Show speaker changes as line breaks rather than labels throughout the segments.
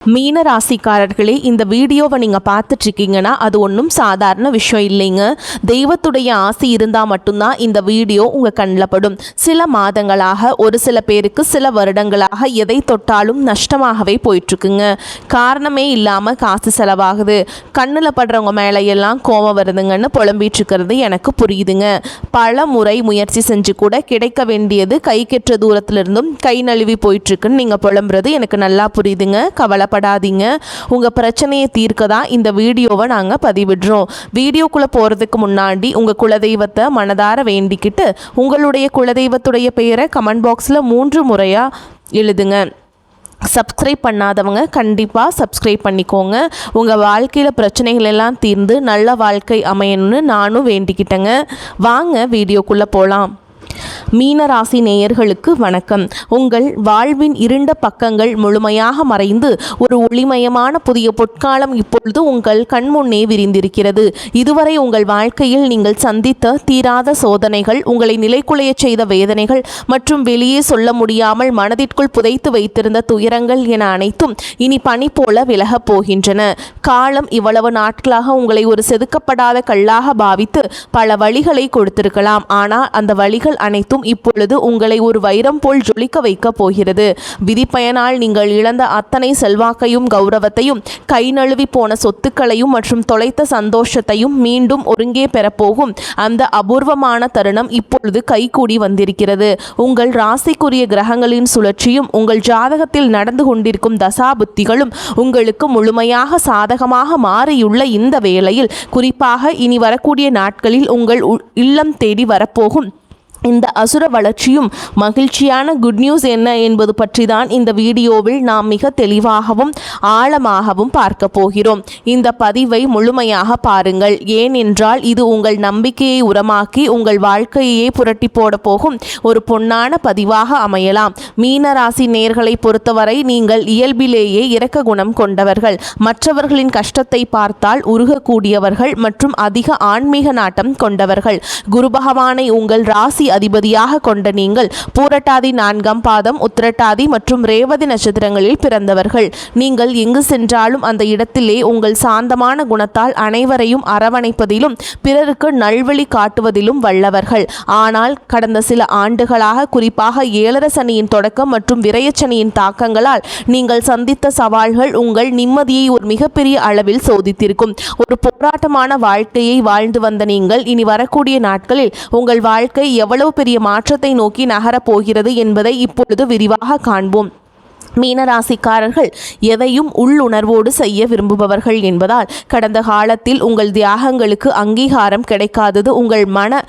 மீன ராசிக்காரர்களே, இந்த வீடியோவை நீங்கள் பார்த்துட்ருக்கீங்கன்னா அது ஒன்றும் சாதாரண விஷயம் இல்லைங்க. தெய்வத்துடைய ஆசி இருந்தால் மட்டும்தான் இந்த வீடியோ உங்கள் கண்ணில் படும். சில மாதங்களாக, ஒரு சில பேருக்கு சில வருடங்களாக எதை தொட்டாலும் நஷ்டமாகவே போயிட்டுருக்குங்க. காரணமே இல்லாமல் காசு செலவாகுது, கண்ணில் படுறவங்க மேலையெல்லாம் கோபம் வருதுங்கன்னு புலம்பிகிட்ருக்கிறது எனக்கு புரியுதுங்க. பல முறை முயற்சி செஞ்சு கூட கிடைக்க வேண்டியது கை கெட்ட தூரத்திலிருந்தும் கை நழுவி போயிட்டுருக்குன்னு நீங்கள் புலம்புறது எனக்கு நல்லா புரியுதுங்க. கவலைப்படாதீங்க, உங்கள் பிரச்சனையை தீர்க்க தான் இந்த வீடியோவை நாங்கள் பதிவிடுறோம். வீடியோக்குள்ளே போகிறதுக்கு முன்னாடி உங்கள் குலதெய்வத்தை மனதார வேண்டிக்கிட்டு உங்களுடைய குலதெய்வத்துடைய பெயரை கமெண்ட் பாக்ஸில் 3 முறையாக எழுதுங்க. சப்ஸ்கிரைப் பண்ணாதவங்க கண்டிப்பாக சப்ஸ்கிரைப் பண்ணிக்கோங்க. உங்கள் வாழ்க்கையில் பிரச்சனைகள் எல்லாம் தீர்ந்து நல்ல வாழ்க்கை அமையணும்னு நானும் வேண்டிக்கிட்டேங்க. வாங்க வீடியோக்குள்ளே போகலாம். மீனராசி நேயர்களுக்கு வணக்கம். உங்கள் வாழ்வின் இருண்ட பக்கங்கள் முழுமையாக மறைந்து ஒரு ஒளிமயமான புதிய பொற்காலம் இப்பொழுது உங்கள் கண்முன்னே விரிந்திருக்கிறது. இதுவரை உங்கள் வாழ்க்கையில் நீங்கள் சந்தித்த தீராத சோதனைகள், உங்களை நிலைக்குலைய செய்த வேதனைகள் மற்றும் வெளியே சொல்ல முடியாமல் மனதிற்குள் புதைத்து வைத்திருந்த துயரங்கள் என அனைத்தும் இனி பனி போல விலகப் போகின்றன. காலம் இவ்வளவு நாட்களாக உங்களை ஒரு செதுக்கப்படாத கல்லாக பாவித்து பல வழிகளை கொடுத்திருக்கலாம். ஆனால் அந்த வழிகள் அனைத்தும் இப்பொழுது உங்களை ஒரு வைரம் போல் ஜொலிக்க வைக்க போகிறது. விதிப்பயனால் நீங்கள் இழந்த அத்தனை செல்வாக்கையும் கௌரவத்தையும், கை நழுவி போன சொத்துக்களையும் மற்றும் தொலைத்த சந்தோஷத்தையும் மீண்டும் ஒருங்கே பெறப்போகும் அந்த அபூர்வமான தருணம் இப்பொழுது கைகூடி வந்திருக்கிறது. உங்கள் ராசிக்குரிய கிரகங்களின் சுழற்சியும் உங்கள் ஜாதகத்தில் நடந்து கொண்டிருக்கும் தசாபுத்திகளும் உங்களுக்கு முழுமையாக சாதகமாக மாறியுள்ள இந்த வேளையில், குறிப்பாக இனி வரக்கூடிய நாட்களில் உங்கள் இல்லம் தேடி வரப்போகும் இந்த அசுர வளர்ச்சியும் மகிழ்ச்சியான குட் நியூஸ் என்ன என்பது பற்றி தான் இந்த வீடியோவில் நாம் மிக தெளிவாகவும் ஆழமாகவும் பார்க்க போகிறோம். இந்த பதிவை முழுமையாக பாருங்கள். ஏனென்றால் இது உங்கள் நம்பிக்கையை உரமாக்கி உங்கள் வாழ்க்கையை புரட்டி போட போகும் ஒரு பொன்னான பதிவாக அமையலாம். மீனராசி நேயர்களை பொறுத்தவரை நீங்கள் இயல்பிலேயே இரக்க குணம் கொண்டவர்கள், மற்றவர்களின் கஷ்டத்தை பார்த்தால் உருகக்கூடியவர்கள் மற்றும் அதிக ஆன்மீக நாட்டம் கொண்டவர்கள். குரு பகவானை உங்கள் ராசி அதிபதியாக கொண்ட நீங்கள் பூரட்டாதி 4ஆம் பாதம், உத்திரட்டாதி மற்றும் ரேவதி நட்சத்திரங்களில் பிறந்தவர்கள். நீங்கள் எங்கு சென்றாலும் அந்த இடத்திலே உங்கள் சாந்தமான குணத்தால் அனைவரையும் அரவணைப்பதிலும் பிறருக்கு நல்வழி காட்டுவதிலும் வல்லவர்கள். ஆனால் கடந்த சில ஆண்டுகளாக, குறிப்பாக 7 சனியின் தொடக்கம் மற்றும் விரயச்சனியின் தாக்கங்களால் நீங்கள் சந்தித்த சவால்கள் உங்கள் நிம்மதியை ஒரு மிகப்பெரிய அளவில் சோதித்திருக்கும். ஒரு போராட்டமான வாழ்க்கையை வாழ்ந்து வந்த நீங்கள் இனி வரக்கூடிய நாட்களில் உங்கள் வாழ்க்கை எவ்வளவு பெரிய மாற்றத்தை நோக்கி நகரப் போகிறது என்பதை இப்பொழுது விரிவாக காண்போம். மீனராசிக்காரர்கள் எதையும் உள்ளுணர்வோடு செய்ய விரும்புபவர்கள் என்பதால் கடந்த காலத்தில் உங்கள் தியாகங்களுக்கு அங்கீகாரம் கிடைக்காதது உங்கள் மன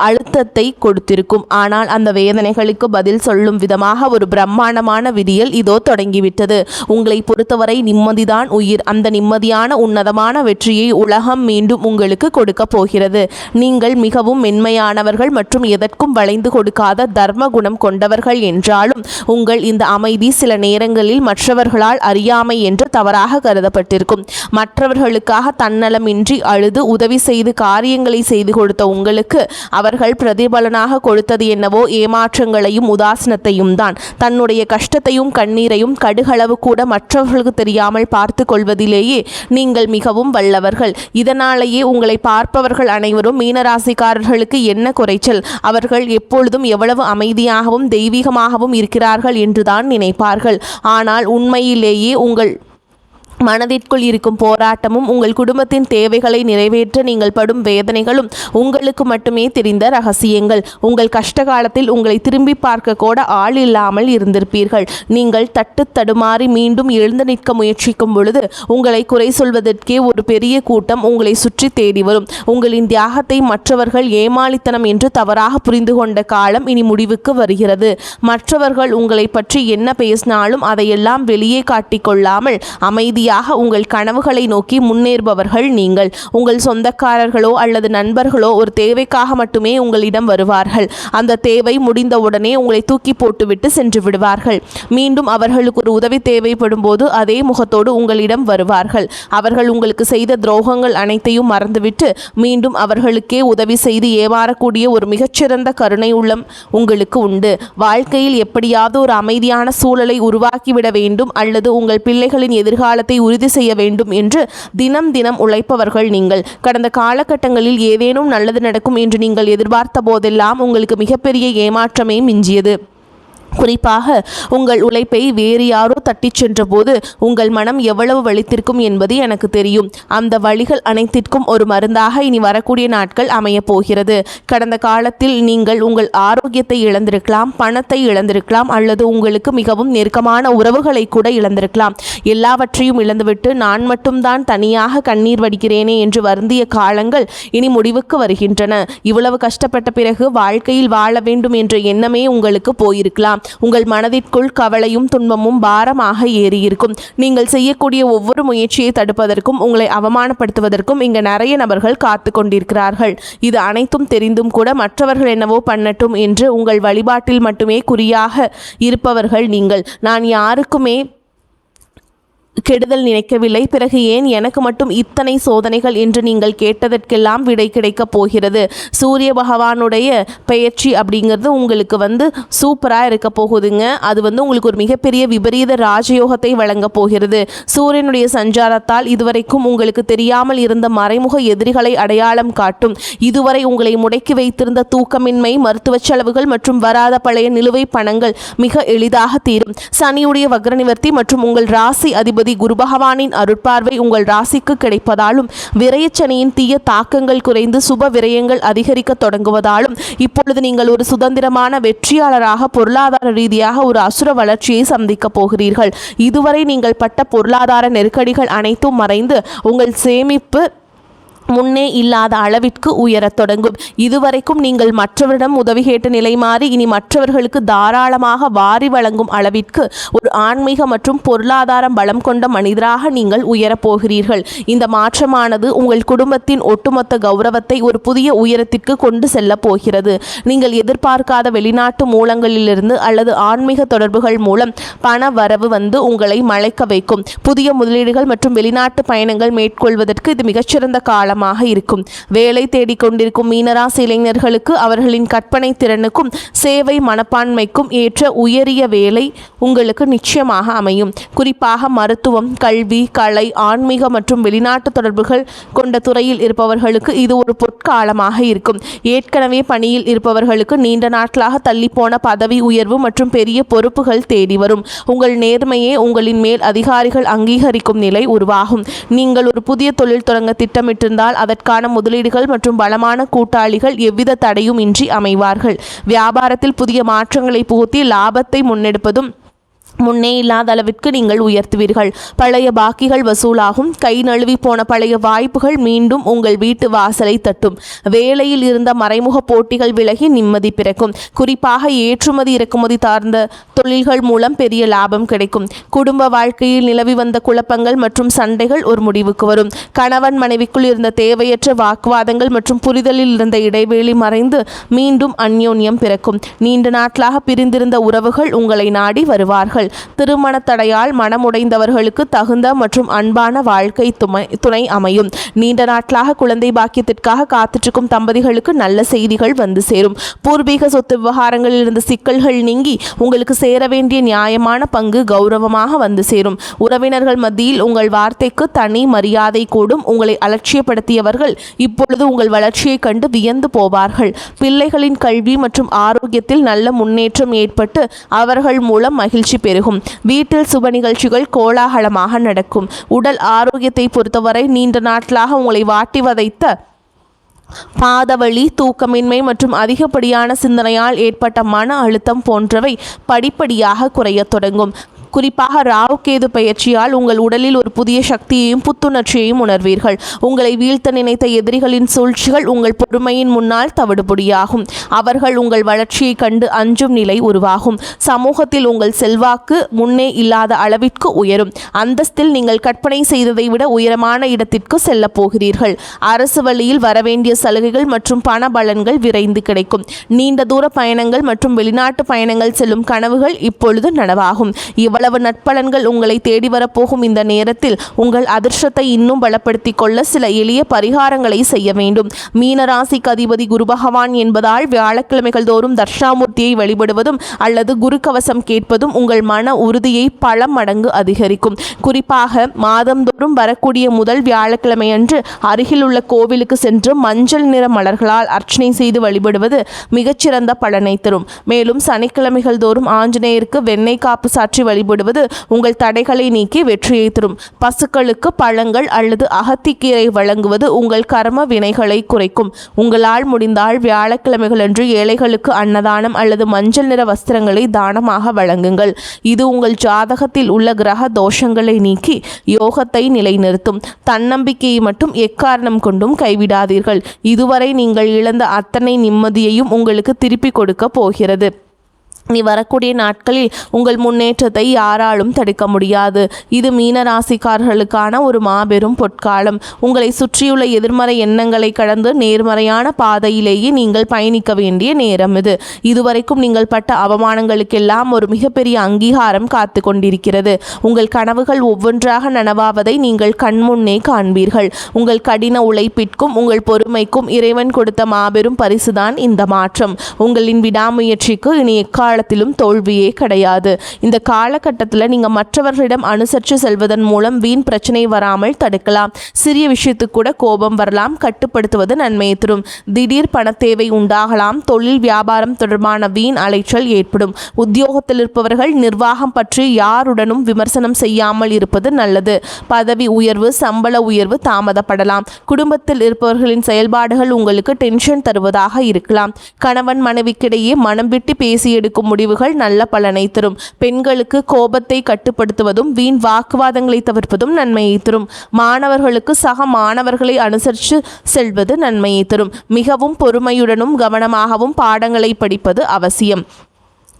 அழுத்தத்தை கொடுத்திருக்கும். ஆனால் அந்த வேதனைகளுக்கு பதில் சொல்லும் விதமாக ஒரு பிரம்மாண்டமான விடியல் இதோ தொடங்கிவிட்டது. உங்களை பொறுத்தவரை நிம்மதிதான் உயிர். அந்த நிம்மதியான உன்னதமான வெற்றியை உலகம் மீண்டும் உங்களுக்கு கொடுக்க போகிறது. நீங்கள் மிகவும் மென்மையானவர்கள் மற்றும் எதற்கும் வளைந்து கொடுக்காத தர்ம குணம் கொண்டவர்கள் என்றாலும் உங்கள் இந்த அமைதி சில நேரங்களில் மற்றவர்களால் அறியாமை என்று தவறாக கருதப்பட்டிருக்கும். மற்றவர்களுக்காக தன்னலமின்றி அழுது உதவி செய்து காரியங்களை செய்து கொடுத்த உங்களுக்கு அவர்கள் பிரதிபலனாக கொடுத்தது என்னவோ ஏமாற்றங்களையும் உதாசனத்தையும் தான். தன்னுடைய கஷ்டத்தையும் கண்ணீரையும் கடுகளவு கூட மற்றவர்களுக்கு தெரியாமல் பார்த்து கொள்வதிலேயே நீங்கள் மிகவும் வல்லவர்கள். இதனாலேயே உங்களை பார்ப்பவர்கள் அனைவரும் மீனராசிக்காரர்களுக்கு என்ன குறைச்சல், அவர்கள் எப்பொழுதும் எவ்வளவு அமைதியாகவும் தெய்வீகமாகவும் இருக்கிறார்கள் என்றுதான் நினைப்பார்கள். ஆனால் உண்மையிலேயே உங்கள் மனதிற்குள் இருக்கும் போராட்டமும் உங்கள் குடும்பத்தின் தேவைகளை நிறைவேற்ற நீங்கள் படும் வேதனைகளும் உங்களுக்கு மட்டுமே தெரிந்த ரகசியங்கள். உங்கள் கஷ்ட காலத்தில் உங்களை திரும்பி பார்க்க கூட ஆள் இல்லாமல் இருந்திருப்பீர்கள். நீங்கள் தட்டு தடுமாறி மீண்டும் எழுந்து நிற்க முயற்சிக்கும் பொழுது உங்களை குறை சொல்வதற்கே ஒரு பெரிய கூட்டம் உங்களை சுற்றி தேடி வரும். உங்களின் தியாகத்தை மற்றவர்கள் ஏமாளித்தனம் என்று தவறாக புரிந்து கொண்ட காலம் இனி முடிவுக்கு வருகிறது. மற்றவர்கள் உங்களை பற்றி என்ன பேசினாலும் அதையெல்லாம் வெளியே காட்டிக்கொள்ளாமல் அமைதி அமைதியாக உங்கள் கனவுகளை நோக்கி முன்னேறுபவர்கள் நீங்கள். உங்கள் சொந்தக்காரர்களோ அல்லது நண்பர்களோ ஒரு தேவைக்காக மட்டுமே உங்களிடம் வருவார்கள். அந்த தேவை முடிந்தவுடனே உங்களை தூக்கி போட்டுவிட்டு சென்று விடுவார்கள். மீண்டும் அவர்களுக்கு ஒரு உதவி தேவைப்படும் போது அதே முகத்தோடு உங்களிடம் வருவார்கள். அவர்கள் உங்களுக்கு செய்த துரோகங்கள் அனைத்தையும் மறந்துவிட்டு மீண்டும் அவர்களுக்கே உதவி செய்து ஏமாறக்கூடிய ஒரு மிகச்சிறந்த கருணை உள்ளம் உங்களுக்கு உண்டு. வாழ்க்கையில் எப்படியாவது ஒரு அமைதியான சூழலை உருவாக்கிவிட வேண்டும் அல்லது உங்கள் பிள்ளைகளின் எதிர்காலத்தை உறுதி செய்ய வேண்டும் என்று தினம் தினம் உழைப்பவர்கள் நீங்கள். கடந்த காலகட்டங்களில் ஏதேனும் நல்லது நடக்கும் என்று நீங்கள் எதிர்பார்த்த போதெல்லாம் உங்களுக்கு மிகப்பெரிய ஏமாற்றமே மிஞ்சியது. குறிப்பாக உங்கள் உழைப்பை வேறு யாரோ தட்டிச் சென்ற போது உங்கள் மனம் எவ்வளவு வலித்திருக்கும் என்பது எனக்கு தெரியும். அந்த வலிகள் அனைத்திற்கும் ஒரு மருந்தாக இனி வரக்கூடிய நாட்கள் அமையப் போகிறது. கடந்த காலத்தில் நீங்கள் உங்கள் ஆரோக்கியத்தை இழந்திருக்கலாம், பணத்தை இழந்திருக்கலாம், அல்லது உங்களுக்கு மிகவும் நெருக்கமான உறவுகளை கூட இழந்திருக்கலாம். எல்லாவற்றையும் இழந்துவிட்டு நான் மட்டும்தான் தனியாக கண்ணீர் வடிக்கிறேனே என்று வருந்திய காலங்கள் இனி முடிவுக்கு வருகின்றன. இவ்வளவு கஷ்டப்பட்ட பிறகு வாழ்க்கையில் வாழ வேண்டும் என்ற எண்ணமே உங்களுக்கு போயிருக்கலாம். உங்கள் மனதிற்குள் கவலையும் துன்பமும் பாரமாக ஏறியிருக்கும். நீங்கள் செய்யக்கூடிய ஒவ்வொரு முயற்சியை தடுப்பதற்கும் உங்களை அவமானப்படுத்துவதற்கும் இங்கு நிறைய நபர்கள் காத்து கொண்டிருக்கிறார்கள். இது அனைத்தும் தெரிந்தும் கூட மற்றவர்கள் என்னவோ பண்ணட்டும் என்று உங்கள் வழிபாட்டில் மட்டுமே குறியாக இருப்பவர்கள் நீங்கள். நான் யாருக்குமே கெடுதல் நினைக்கவில்லை, பிறகு ஏன் எனக்கு மட்டும் இத்தனை சோதனைகள் என்று நீங்கள் கேட்டதற்கெல்லாம் விடை கிடைக்கப் போகிறது. சூரிய பகவானுடைய பெயர்ச்சி அப்படிங்கிறது உங்களுக்கு சூப்பராக இருக்க போகுதுங்க. அது உங்களுக்கு ஒரு மிகப்பெரிய விபரீத ராஜயோகத்தை வழங்க போகிறது. சூரியனுடைய சஞ்சாரத்தால் இதுவரைக்கும் உங்களுக்கு தெரியாமல் இருந்த மறைமுக எதிரிகளை அடையாளம் காட்டும். இதுவரை உங்களை முடக்கி வைத்திருந்த தூக்கமின்மை, மருத்துவ செலவுகள் மற்றும் வராத பழைய நிலுவை பணங்கள் மிக எளிதாக தீரும். சனியுடைய வக்ர நிவர்த்தி மற்றும் உங்கள் ராசி அதிபதி குரு பகவானின் அருட்பார்வை உங்கள் ராசிக்கு கிடைப்பதாலும் விரயச்சனியின் தீய தாக்கங்கள் குறைந்து சுப விரயங்கள் அதிகரிக்க தொடங்குவதாலும் இப்பொழுது நீங்கள் ஒரு சுதந்திரமான வெற்றியாளராக பொருளாதார ரீதியாக ஒரு அசுர வளர்ச்சியை சந்திக்க போகிறீர்கள். இதுவரை நீங்கள் பட்ட பொருளாதார நெருக்கடிகள் அனைத்தும் மறைந்து உங்கள் சேமிப்பு முன்னே இல்லாத அளவிற்கு உயரத் தொடங்கும். இதுவரைக்கும் நீங்கள் மற்றவரிடம் உதவி கேட்ட நிலை மாறி இனி மற்றவர்களுக்கு தாராளமாக வாரி வழங்கும் அளவிற்கு ஒரு ஆன்மீக மற்றும் பொருளாதாரம் பலம் கொண்ட மனிதராக நீங்கள் உயரப்போகிறீர்கள். இந்த மாற்றமானது உங்கள் குடும்பத்தின் ஒட்டுமொத்த கௌரவத்தை ஒரு புதிய உயரத்திற்கு கொண்டு செல்ல போகிறது. நீங்கள் எதிர்பார்க்காத வெளிநாட்டு மூலங்களிலிருந்து அல்லது ஆன்மீக தொடர்புகள் மூலம் பண வரவு உங்களை மலைக்க வைக்கும். புதிய முதலீடுகள் மற்றும் வெளிநாட்டு பயணங்கள் மேற்கொள்வதற்கு இது மிகச்சிறந்த காலம் இருக்கும். வேலை தேடிக்கொண்டிருக்கும் மீனராசி இளைஞர்களுக்கு அவர்களின் கற்பனை திறனுக்கும் சேவை மனப்பான்மைக்கும் ஏற்ற உயரிய வேலை உங்களுக்கு நிச்சயமாக அமையும். குறிப்பாக மருத்துவம், கல்வி, கலை, ஆன்மீக மற்றும் வெளிநாட்டு தொடர்புகள் கொண்ட துறையில் இருப்பவர்களுக்கு இது ஒரு பொற்காலமாக இருக்கும். ஏற்கனவே பணியில் இருப்பவர்களுக்கு நீண்ட நாட்களாக தள்ளிப்போன பதவி உயர்வு மற்றும் பெரிய பொறுப்புகள் தேடி வரும். உங்கள் நேர்மையே உங்களின் மேல் அதிகாரிகள் அங்கீகரிக்கும் நிலை உருவாகும். நீங்கள் ஒரு புதிய தொழில் தொடங்க திட்டமிட்டிருந்தால் அதற்கான முதலீடுகள் மற்றும் பலமான கூட்டாளிகள் எவ்வித தடையும் இன்றி அமைவார்கள். வியாபாரத்தில் புதிய மாற்றங்களை புகுத்தி லாபத்தை முன்னெடுப்பதும் முன்னே இல்லாத அளவிற்கு நீங்கள் உயர்த்துவீர்கள். பழைய பாக்கிகள் வசூலாகும். கை நழுவி போன பழைய வாய்ப்புகள் மீண்டும் உங்கள் வீட்டு வாசலை தட்டும். வேலையில் இருந்த மறைமுக போட்டிகள் விலகி நிம்மதி பிறக்கும். குறிப்பாக ஏற்றுமதி இறக்குமதி சார்ந்த தொழில்கள் மூலம் பெரிய லாபம் கிடைக்கும். குடும்ப வாழ்க்கையில் நிலவி வந்த குழப்பங்கள் மற்றும் சண்டைகள் ஒரு முடிவுக்கு வரும். கணவன் மனைவிக்குள் இருந்த தேவையற்ற வாக்குவாதங்கள் மற்றும் புரிதலில் இருந்த இடைவெளி மறைந்து மீண்டும் அந்யோன்யம் பிறக்கும். நீண்ட நாட்களாக பிரிந்திருந்த உறவுகள் உங்களை நாடி வருவார்கள். திருமண தடையால் மனமுடைந்தவர்களுக்கு தகுந்த மற்றும் அன்பான வாழ்க்கை துணை அமையும். நீண்ட நாட்களாக குழந்தை பாக்கியத்திற்காக காத்திருக்கும் தம்பதிகளுக்கு நல்ல செய்திகள் சேரும். பூர்வீக சொத்து விவகாரங்களில் இருந்த சிக்கல்கள் நீங்கி உங்களுக்கு சேர வேண்டிய நியாயமான பங்கு கௌரவமாக சேரும். உறவினர்கள் மத்தியில் உங்கள் வார்த்தைக்கு தனி மரியாதை கூடும். உங்களை அலட்சியப்படுத்தியவர்கள் இப்பொழுது உங்கள் வளர்ச்சியை கண்டு வியந்து போவார்கள். பிள்ளைகளின் கல்வி மற்றும் ஆரோக்கியத்தில் நல்ல முன்னேற்றம் ஏற்பட்டு அவர்கள் மூலம் மகிழ்ச்சி பெருகும். வீட்டில் சுப நிகழ்ச்சிகள் கோலாகலமாக நடக்கும். உடல் ஆரோக்கியத்தை பொறுத்தவரை நீண்ட நாட்களாக உங்களை வாட்டி வதைத்த பாதவலி, தூக்கமின்மை மற்றும் அதிகப்படியான சிந்தனையால் ஏற்பட்ட மன அழுத்தம் போன்றவை படிப்படியாக குறையத் தொடங்கும். குறிப்பாக ராகு கேது பயிற்சியால் உங்கள் உடலில் ஒரு புதிய சக்தியையும் புத்துணர்ச்சியையும் உணர்வீர்கள். உங்களை வீழ்த்த நினைத்த எதிரிகளின் சூழ்ச்சிகள் உங்கள் பொறுமையின் முன்னால் தவிடுபொடியாகும். அவர்கள் உங்கள் வளர்ச்சியை கண்டு அஞ்சும் நிலை உருவாகும். சமூகத்தில் உங்கள் செல்வாக்கு முன்னே இல்லாத அளவிற்கு உயரும். அந்தஸ்தில் நீங்கள் கற்பனை செய்ததை விட உயரமான இடத்திற்கு செல்ல போகிறீர்கள். அரசு வழியில் வரவேண்டிய சலுகைகள் மற்றும் பண பலன்கள் விரைந்து கிடைக்கும். நீண்ட தூர பயணங்கள் மற்றும் வெளிநாட்டு பயணங்கள் செல்லும் கனவுகள் இப்பொழுது நனவாகும். இவ்வளவு நற்பலன்கள் உங்களை தேடி வரப்போகும் இந்த நேரத்தில் உங்கள் அதிர்ஷ்டத்தை இன்னும் பலப்படுத்திக் கொள்ள சில எளிய பரிகாரங்களை செய்ய வேண்டும். மீனராசிக்கு அதிபதி குரு பகவான் என்பதால் வியாழக்கிழமைகள் தோறும் தட்சிணாமூர்த்தியை வழிபடுவதும் அல்லது குரு கவசம் கேட்பதும் உங்கள் மன உறுதியை பல மடங்கு அதிகரிக்கும். குறிப்பாக மாதந்தோறும் வரக்கூடிய முதல் வியாழக்கிழமை அன்று அருகில் உள்ள கோவிலுக்கு சென்று மஞ்சள் நிற மலர்களால் அர்ச்சனை செய்து வழிபடுவது மிகச்சிறந்த பலனை தரும். மேலும் சனிக்கிழமைகள் தோறும் ஆஞ்சநேயருக்கு வெண்ணெய் காப்பு சாற்றி வழிபடுவது உங்கள் தடைகளை நீக்கி வெற்றியை தரும். பசுக்களுக்கு பழங்கள் அல்லது அகத்திக்கீரை வழங்குவது உங்கள் கர்ம வினைகளை குறைக்கும். உங்களால் முடிந்தால் வியாழக்கிழமைகள் அன்று ஏழைகளுக்கு அன்னதானம் அல்லது மஞ்சள் நிற வஸ்திரங்களை தானமாக வழங்குங்கள். இது உங்கள் ஜாதகத்தில் உள்ள கிரக தோஷங்களை நீக்கி யோகத்தை நிலைநிறுத்தும். தன்னம்பிக்கையை மட்டும் எக்காரணம் கொண்டும் கைவிடாதீர்கள். இதுவரை நீங்கள் இழந்த அத்தனை நிம்மதியையும் உங்களுக்கு திருப்பி கொடுக்க போகிறது. நீ வரக்கூடிய நாட்களில் உங்கள் முன்னேற்றத்தை யாராலும் தடுக்க முடியாது. இது மீனராசிக்காரர்களுக்கான ஒரு மாபெரும் பொற்காலம். உங்களை சுற்றியுள்ள எதிர்மறை எண்ணங்களை கடந்து நேர்மறையான பாதையிலேயே நீங்கள் பயணிக்க வேண்டிய நேரம் இது. இதுவரைக்கும் நீங்கள் பட்ட அவமானங்களுக்கெல்லாம் ஒரு மிகப்பெரிய அங்கீகாரம் காத்து கொண்டிருக்கிறது. உங்கள் கனவுகள் ஒவ்வொன்றாக நனவாவதை நீங்கள் கண்முன்னே காண்பீர்கள். உங்கள் கடின உழைப்பிற்கும் உங்கள் பொறுமைக்கும் இறைவன் கொடுத்த மாபெரும் பரிசுதான் இந்த மாற்றம். உங்களின் விடாமுயற்சிக்கு இனி காலத்திலும் தோல்வியே கிடையாது. இந்த காலகட்டத்தில் நீங்க மற்றவர்களிடம் அனுசரித்து செல்வதன் மூலம் வீண் பிரச்சனை வராமல் தடுக்கலாம். சிறிய விஷயத்துக்கு கூட கோபம் வரலாம். கட்டுப்படுத்துவது நன்மையை தரும். திடீர் பண தேவை உண்டாகலாம். தொழில் வியாபாரம் தொடர்பான வீண் அலைச்சல் ஏற்படும். உத்தியோகத்தில் இருப்பவர்கள் நிர்வாகம் பற்றி யாருடனும் விமர்சனம் செய்யாமல் இருப்பது நல்லது. பதவி உயர்வு சம்பள உயர்வு தாமதப்படலாம். குடும்பத்தில் இருப்பவர்களின் செயல்பாடுகள் உங்களுக்கு டென்ஷன் தருவதாக இருக்கலாம். கணவன் மனைவிக்கிடையே மனம் விட்டு பேசி எடுக்கும் முடிவுகள் நல்ல பலனை தரும். பெண்களுக்கு கோபத்தை கட்டுப்படுத்துவதும் வீண் வாக்குவாதங்களை தவிர்ப்பதும் நன்மையை தரும். மாணவர்களுக்கு சக மாணவர்களை அனுசரித்து செல்வது நன்மையை தரும். மிகவும் பொறுமையுடனும் கவனமாகவும் பாடங்களை படிப்பது அவசியம்.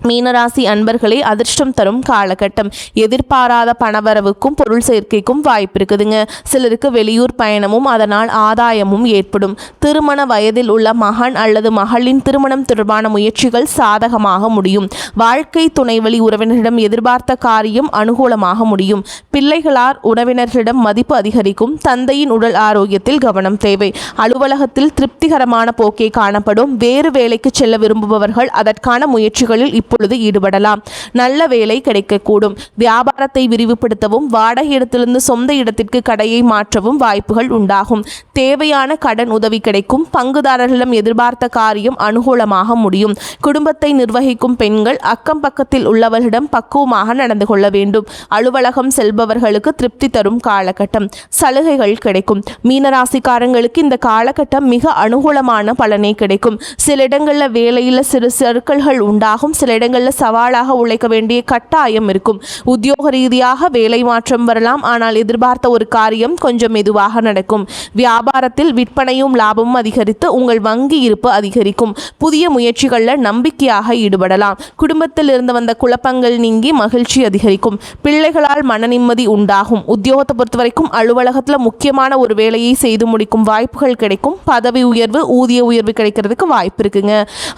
மீனராசி அன்பர்களே, அதிர்ஷ்டம் தரும் காலகட்டம். எதிர்பாராத பணவரவுக்கும் பொருள் சேர்க்கைக்கும் வாய்ப்பு இருக்குதுங்க. சிலருக்கு வெளியூர் பயணமும் அதனால் ஆதாயமும் ஏற்படும். திருமண வயதில் உள்ள மகன் அல்லது மகளின் திருமணம் தொடர்பான முயற்சிகள் சாதகமாக முடியும். வாழ்க்கை துணைவழி உறவினரிடம் எதிர்பார்த்த காரியம் அனுகூலமாக முடியும். பிள்ளைகளால் உறவினர்களிடம் மதிப்பு அதிகரிக்கும். தந்தையின் உடல் ஆரோக்கியத்தில் கவனம் தேவை. அலுவலகத்தில் திருப்திகரமான போக்கே காணப்படும். வேறு வேலைக்கு செல்ல விரும்புபவர்கள் அதற்கான முயற்சிகளில் இப்பொழுது ஈடுபடலாம். நல்ல வேலை கிடைக்கக்கூடும். வியாபாரத்தை விரிவுபடுத்தவும் வாடகை இடத்திலிருந்து சொந்த இடத்திற்கு கடையை மாற்றவும் வாய்ப்புகள் உண்டாகும். தேவையான கடன் உதவி கிடைக்கும். பங்குதாரர்களிடம் எதிர்பார்த்த காரியம் அனுகூலமாக முடியும். குடும்பத்தை நிர்வகிக்கும் பெண்கள் அக்கம் பக்கத்தில் உள்ளவர்களிடம் பக்குவமாக நடந்து கொள்ள வேண்டும். அலுவலகம் செல்பவர்களுக்கு திருப்தி தரும் காலகட்டம். சலுகைகள் கிடைக்கும். மீனராசிக்காரங்களுக்கு இந்த காலகட்டம் மிக அனுகூலமான பலனை கிடைக்கும். சில இடங்களில் வேலையில் சிறு சறுக்கல்கள் உண்டாகும். சில இடங்களில் சவாலாக உழைக்க வேண்டிய கட்டாயம் இருக்கும். உத்தியோக ரீதியாக வேலை மாற்றம் வரலாம். ஆனால் எதிர்பார்த்த ஒரு காரியம் கொஞ்சம் மெதுவாக நடக்கும். வியாபாரத்தில் விற்பனையும் லாபமும் அதிகரித்து உங்கள் வங்கி இருப்பு அதிகரிக்கும். புதிய முயற்சிகளில் நம்பிக்கையாக ஈடுபடலாம். குடும்பத்தில் இருந்து வந்த குழப்பங்கள் நீங்கி மகிழ்ச்சி அதிகரிக்கும். பிள்ளைகளால் மன நிம்மதி உண்டாகும். உத்தியோகத்தை பொறுத்தவரைக்கும் அலுவலகத்தில் முக்கியமான ஒரு வேலையை செய்து முடிக்கும் வாய்ப்புகள் கிடைக்கும். பதவி உயர்வு ஊதிய உயர்வு கிடைக்கிறதுக்கு வாய்ப்பு இருக்குங்க.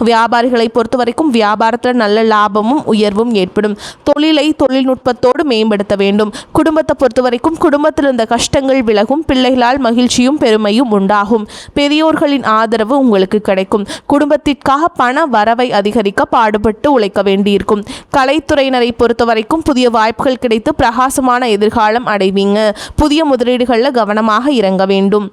வியாபாரிகளை பொறுத்தவரைக்கும் வியாபாரத்தில் நல்ல லாபமும் உயர்வும் ஏற்படும். தொழிலை தொழில்நுட்பத்தோடு மேம்படுத்த வேண்டும். குடும்பத்தை பொறுத்தவரைக்கும் குடும்பத்தில் இருந்த கஷ்டங்கள் விலகும். பிள்ளைகளால் மகிழ்ச்சியும் பெருமையும் உண்டாகும். பெரியோர்களின் ஆதரவு உங்களுக்கு கிடைக்கும். குடும்பத்திற்காக பண வரவை அதிகரிக்க பாடுபட்டு உழைக்க வேண்டியிருக்கும். கலைத்துறையினரை பொறுத்தவரைக்கும் புதிய வாய்ப்புகள் கிடைத்து பிரகாசமான எதிர்காலம் அடைவீங்க. புதிய முதலீடுகளில் கவனமாக இறங்க வேண்டும்.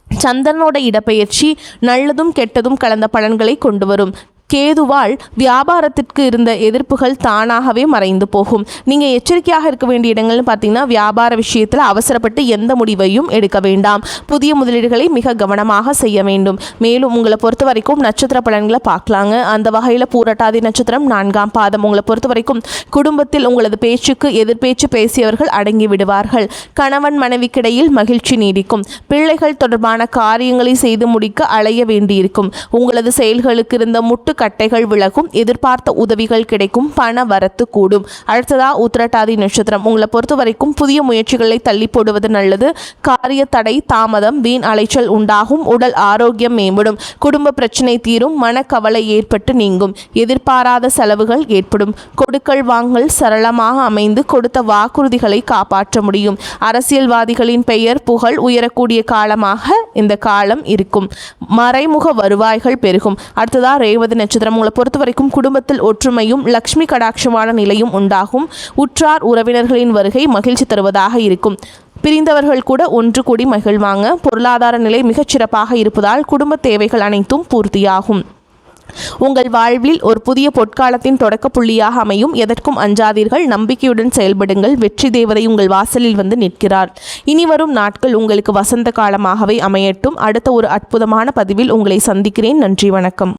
சந்திரனோட இடப்பெயர்ச்சி நல்லதும் கெட்டதும் கலந்த பலன்களை கொண்டு வரும். கேதுவால் வியாபாரத்திற்கு இருந்த எதிர்ப்புகள் தானாகவே மறைந்து போகும். நீங்கள் எச்சரிக்கையாக இருக்க வேண்டிய இடங்கள்னு பார்த்தீங்கன்னா, வியாபார விஷயத்தில் அவசரப்பட்டு எந்த முடிவையும் எடுக்க வேண்டாம். புதிய முதலீடுகளை மிக கவனமாக செய்ய வேண்டும். மேலும் உங்களை பொறுத்த வரைக்கும் நட்சத்திர பலன்களை பார்க்கலாங்க. அந்த வகையில் பூரட்டாதி நட்சத்திரம் 4ஆம் பாதம். உங்களை பொறுத்த வரைக்கும் குடும்பத்தில் உங்களது பேச்சுக்கு எதிர்பேச்சு பேசியவர்கள் அடங்கி விடுவார்கள். கணவன் மனைவிக்கிடையில் மகிழ்ச்சி நீடிக்கும். பிள்ளைகள் தொடர்பான காரியங்களை செய்து முடிக்க அலைய வேண்டியிருக்கும். உங்களது செயல்களுக்கு இருந்த முட்டுக்கட்டைகள் விலகும். எதிர்பார்த்த உதவிகள் கிடைக்கும். பண வரத்து கூடும். அடுத்ததா உத்திரட்டாதி நட்சத்திரம். உங்களை பொறுத்த வரைக்கும் புதிய முயற்சிகளை தள்ளி போடுவது நல்லது. காரிய தடை தாமதம் வீண் அலைச்சல் உண்டாகும். உடல் ஆரோக்கியம் மேம்படும். குடும்ப பிரச்சனை தீரும். மனக்கவலை ஏற்பட்டு நீங்கும். எதிர்பாராத செலவுகள் ஏற்படும். கொடுக்கல் வாங்கல் சரளமாக அமைந்து கொடுத்த வாக்குறுதிகளை காப்பாற்ற முடியும். அரசியல்வாதிகளின் பெயர் புகழ் உயரக்கூடிய காலமாக இந்த காலம் இருக்கும். மறைமுக வருவாய்கள் பெருகும். அடுத்ததா ரேவதி நட்சத்திரம். உங்களை பொறுத்த வரைக்கும் குடும்பத்தில் ஒற்றுமையும் லக்ஷ்மி கடாட்சமான நிலையும் உண்டாகும். உற்றார் உறவினர்களின் வருகை மகிழ்ச்சி தருவதாக இருக்கும். பிரிந்தவர்கள் கூட ஒன்று கூடி மகிழ்வாங்க. பொருளாதார நிலை மிகச்சிறப்பாக இருப்பதால் குடும்ப தேவைகள் அனைத்தும் பூர்த்தியாகும். உங்கள் வாழ்வில் ஒரு புதிய பொற்காலத்தின் தொடக்க புள்ளியாக அமையும். எதற்கும் அஞ்சாதீர்கள். நம்பிக்கையுடன் செயல்படுங்கள். வெற்றி தேவதை உங்கள் வாசலில் வந்து நிற்கிறார். இனி வரும் நாட்கள் உங்களுக்கு வசந்த காலமாகவே அமையட்டும். அடுத்த ஒரு அற்புதமான பதிவில் உங்களை சந்திக்கிறேன். நன்றி, வணக்கம்.